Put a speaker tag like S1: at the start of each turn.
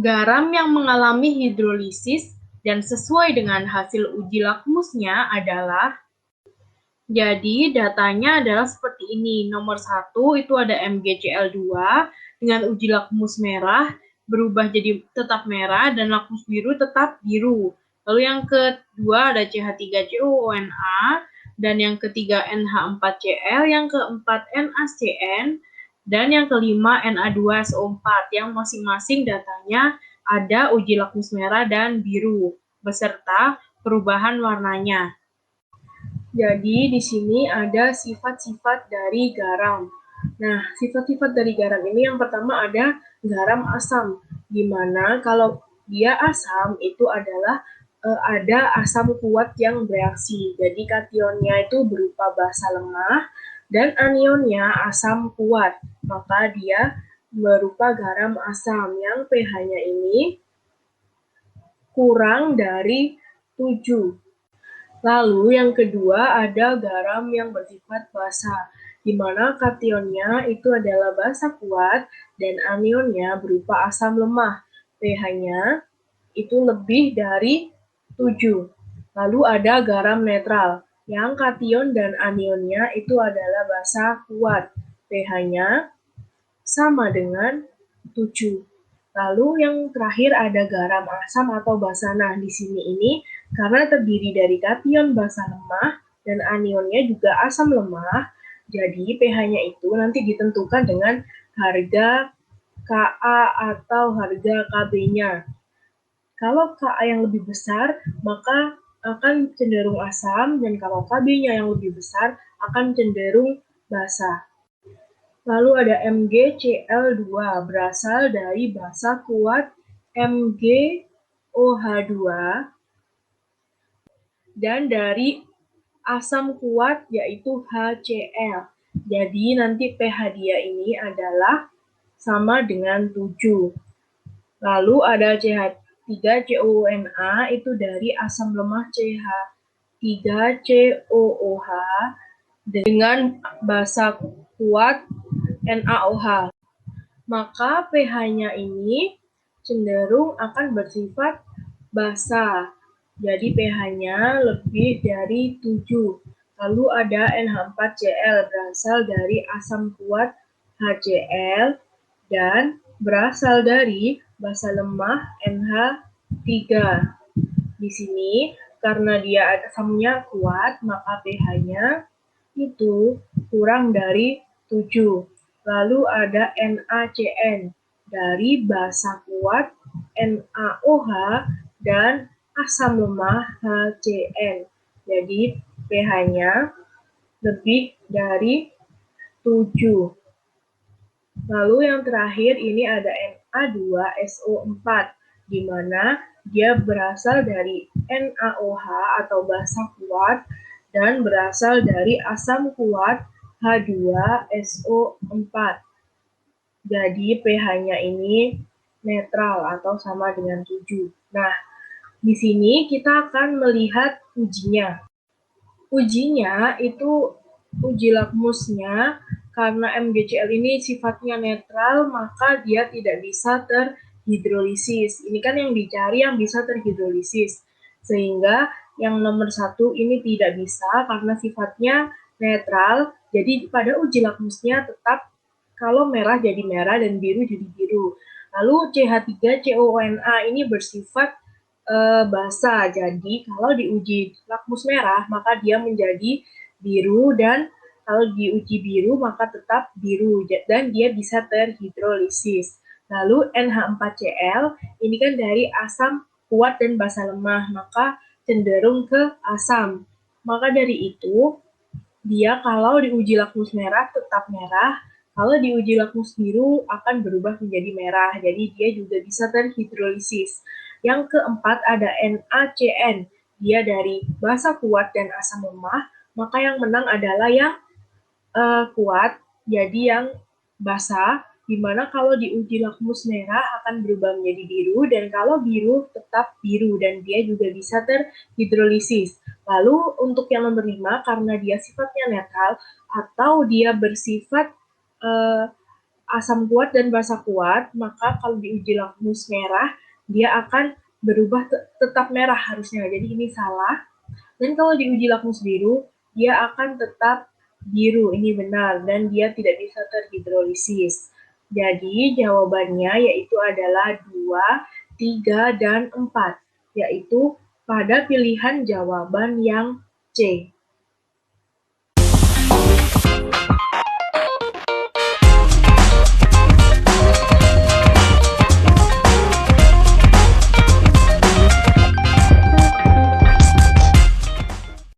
S1: Garam yang mengalami hidrolisis dan sesuai dengan hasil uji lakmusnya adalah, jadi datanya adalah seperti ini. Nomor 1 itu ada MgCl2 dengan uji lakmus merah berubah jadi tetap merah dan lakmus biru tetap biru. Lalu yang kedua ada CH3COONA dan yang ketiga NH4Cl, yang keempat NaCN, dan yang kelima Na2SO4 yang masing-masing datanya ada uji lakmus merah dan biru beserta perubahan warnanya. Jadi di sini ada sifat-sifat dari garam. Nah, sifat-sifat dari garam ini yang pertama ada garam asam, di mana kalau dia asam itu adalah ada asam kuat yang bereaksi. Jadi kationnya itu berupa basa lemah dan anionnya asam kuat. Maka dia berupa garam asam yang pH-nya ini kurang dari 7. Lalu yang kedua ada garam yang bersifat basa, di mana kationnya itu adalah basa kuat dan anionnya berupa asam lemah. pH-nya itu lebih dari 7. Lalu ada garam netral, yang kation dan anionnya itu adalah basa kuat. pH-nya sama dengan 7. Lalu yang terakhir ada garam asam atau basa. Nah, di sini ini karena terdiri dari kation basa lemah dan anionnya juga asam lemah, jadi pH-nya itu nanti ditentukan dengan harga Ka atau harga Kb-nya. Kalau Ka yang lebih besar, maka akan cenderung asam, dan kalau Kb-nya yang lebih besar akan cenderung basa. Lalu ada MgCl2 berasal dari basa kuat MgOH2 dan dari asam kuat yaitu HCl. Jadi nanti pH dia ini adalah sama dengan 7. Lalu ada CH3COONA itu dari asam lemah CH3COOH dengan basa kuat NaOH. Maka pH-nya ini cenderung akan bersifat basa. Jadi pH-nya lebih dari 7. Lalu ada NH4Cl berasal dari asam kuat HCl dan berasal dari basa lemah NH3. Di sini karena dia asamnya kuat, maka pH-nya itu kurang dari 7. Lalu ada NaCN dari basa kuat NaOH dan asam lemah HCN. Jadi pH-nya lebih dari 7. Lalu yang terakhir ini ada Na2SO4, di mana dia berasal dari NaOH atau basa kuat dan berasal dari asam kuat H2SO4. Jadi pH-nya ini netral atau sama dengan 7. Nah, di sini kita akan melihat ujinya. Ujinya itu uji lakmusnya, karena MgCl ini sifatnya netral, maka dia tidak bisa terhidrolisis. Ini kan yang dicari yang bisa terhidrolisis. Sehingga yang nomor 1 ini tidak bisa karena sifatnya netral. Jadi pada uji lakmusnya tetap kalau merah jadi merah dan biru jadi biru. Lalu CH3COONA ini bersifat basa. Jadi kalau diuji lakmus merah maka dia menjadi biru, dan kalau diuji biru maka tetap biru dan dia bisa terhidrolisis. Lalu NH4Cl ini kan dari asam kuat dan basa lemah, maka cenderung ke asam. Maka dari itu dia kalau diuji lakmus merah tetap merah, kalau diuji lakmus biru akan berubah menjadi merah. Jadi dia juga bisa terhidrolisis. Yang keempat ada NaCN. Dia dari basa kuat dan asam lemah, maka yang menang adalah yang kuat, jadi yang basa, dimana kalau diuji lakmus merah akan berubah menjadi biru, dan kalau biru tetap biru, dan dia juga bisa terhidrolisis. Lalu untuk yang nomor 5, karena dia sifatnya netral, atau dia bersifat asam kuat dan basa kuat, maka kalau diuji lakmus merah, dia akan berubah tetap merah harusnya. Jadi ini salah. Dan kalau diuji lakmus biru, dia akan tetap biru. Ini benar dan dia tidak bisa terhidrolisis. Jadi jawabannya yaitu adalah 2, 3, dan 4, yaitu pada pilihan jawaban yang C.